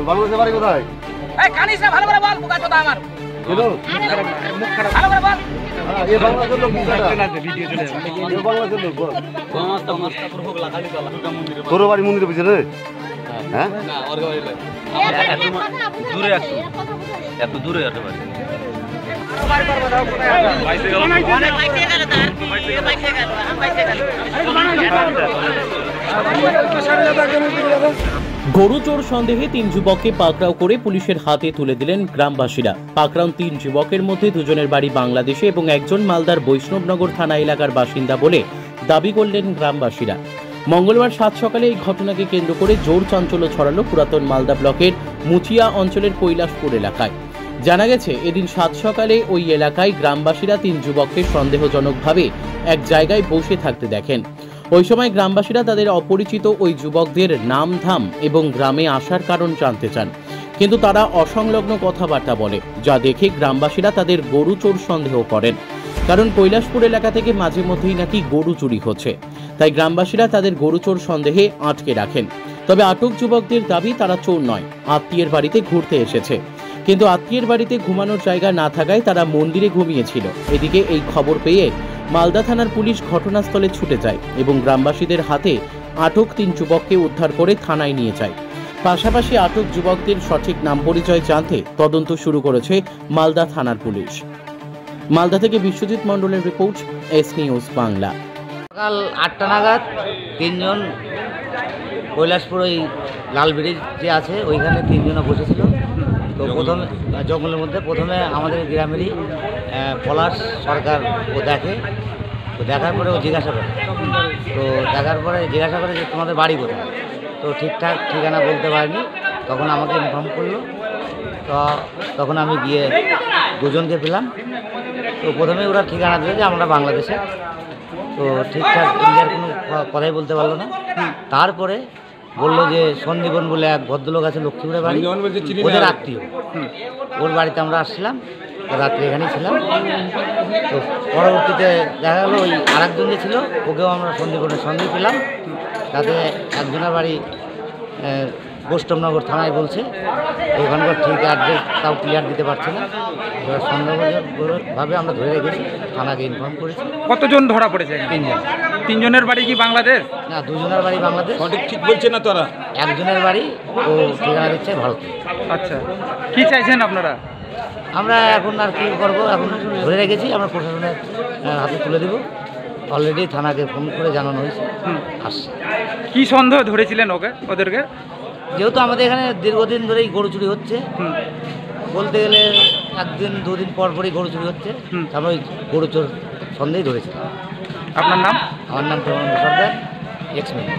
বাংলাদেশের বাড়ি কোথায়? এই কানিস না, ভালো করে বল, কোথায় কথা আমার কেন? মুখ খারাপ, ভালো করে বল। এ বাংলাদেশের লোক ভিডিও চলে যাবে। এ বাংলাদেশের লোক বল। তোর বাড়ি মন্দিরের পিছনে? হ্যাঁ দূরে একটু, এত দূরে যেতে পারি। গরু চোর সন্দেহে 3 যুবককে পাকড়াও করে পুলিশের হাতে তুলে দিলেন গ্রামবাসীরা। পাকড়াও 3 যুবকের মধ্যে 2 জনের বাড়ি বাংলাদেশে এবং একজন মালদার বৈষ্ণবনগর থানা এলাকার বাসিন্দা বলে দাবি করলেন গ্রামবাসীরা। মঙ্গলবার 7 সকালে এই ঘটনাকে কেন্দ্র করে জোর চাঞ্চল্য ছড়ালো পুরাতন মালদা ব্লকের মুচিয়া অঞ্চলের কৈলাসপুর এলাকায়। জানা গেছে, এদিন 7 সকালে ওই এলাকায় গ্রামবাসীরা 3 যুবককে সন্দেহজনকভাবে এক জায়গায় বসে থাকতে দেখেন। ওই সময় গ্রামবাসীরা তাদের অপরিচিত ওই যুবকদের নাম ধাম এবং গ্রামে আসার কারণ জানতে চান, কিন্তু তারা অসংলগ্ন কথাবার্তা বলে, যা দেখে গ্রামবাসীরা তাদের গরু চোর সন্দেহ করেন। কারণ কৈলাসপুর এলাকা থেকে মাঝে মধ্যেই নাকি গরু চুরি হচ্ছে, তাই গ্রামবাসীরা তাদের গরু চোর সন্দেহে আটকে রাখেন। তবে আটক যুবকদের দাবি তারা চোর নয়, আত্মীয়ের বাড়িতে ঘুরতে এসেছে, কিন্তু আত্মীয়ের বাড়িতে ঘুমানোর জায়গা না থাকায় তারা মন্দিরে ঘুমিয়েছিল। এদিকে এই খবর পেয়ে মালদা থানার পুলিশ ঘটনাস্থলে ছুটে যায় এবং গ্রামবাসীদের হাতে আটক 3 যুবককে উদ্ধার করে থানায় নিয়ে যায়। পাশাপাশি আটক যুবকদের সঠিক নাম পরিচয় জানতে তদন্ত শুরু করেছে মালদা থানার পুলিশ। মালদা থেকে বিশ্বজিৎ মণ্ডলের রিপোর্ট, এস নিউজ বাংলা। সকাল 8টা নাগাদ 3 জন কৈলাসপুর ওই লাল ব্রিজ যে আছে ওইখানে 3 জনে বসেছিল। তো প্রথমে জঙ্গলের মধ্যে প্রথমে আমাদের গ্রামেরই পলাশ সরকার ও দেখে, তো দেখার পরে ও জিজ্ঞাসা করে, তো দেখার পরে জিজ্ঞাসা করে যে তোমাদের বাড়ি কোথায়। তো ঠিকঠাক ঠিকানা বলতে পারিনি, তখন আমাকে ইনফর্ম করলো। তো তখন আমি গিয়ে 2 জনকে পেলাম। তো প্রথমে ওরা ঠিকানা দিল যে আমরা বাংলাদেশে, তো ঠিকঠাক ইন্ডিয়ার কোনো কথাই বলতে পারলো না। তারপরে বললো যে সন্দীপন বলে এক ভদ্রলোক আছে লক্ষ্মীপুরের বাড়ি, ওদের আত্মীয়, ওর বাড়িতে আমরা আসছিলাম, রাত্রে এখানেই ছিলাম। তো পরবর্তীতে দেখা গেলো ওই আরেকজন যে ছিল ওকেও আমরা সন্দীপনের সঙ্গে পেলাম। তাতে একজনের বাড়ি বৈষ্ণবনগর থানায় বলছে, ওখানকার ঠিক অ্যাড্রেস তাও ক্লিয়ার দিতে পারছে না। এবার সন্দেহভাবে আমরা ধরে রেখেছি, থানাকে ইনফর্ম করেছি। কতজন ধরা পড়েছে? 3 জন। 3 জনের বাড়ি কি বাংলাদেশ? না, 2 জনের বাড়ি বাংলাদেশ। সঠিক ঠিক বলছে না তোরা? একজনের বাড়ি ও ঠিকানা দিচ্ছে ভারতে। আচ্ছা, কি চাইছেন আপনারা? আমরা এখন আর কি করবো, এখন ধরে রেখেছি, আমরা প্রশাসনের হাতে তুলে দেবো। অলরেডি থানাকে ফোন করে জানানো হয়েছে, আসছে। কি সন্দেহ ধরেছিলেন ওদেরকে? যেহেতু আমাদের এখানে দীর্ঘদিন ধরেই গরু চুরি হচ্ছে, বলতে গেলে 1 দিন 2 দিন পর পরই গরু চুরি হচ্ছে, আমরা ওই গরু চোর সন্দেহই ধরেছি। আপনার নাম? আমার নাম প্রমানন্দ সরকার, এক্স মেম্বার।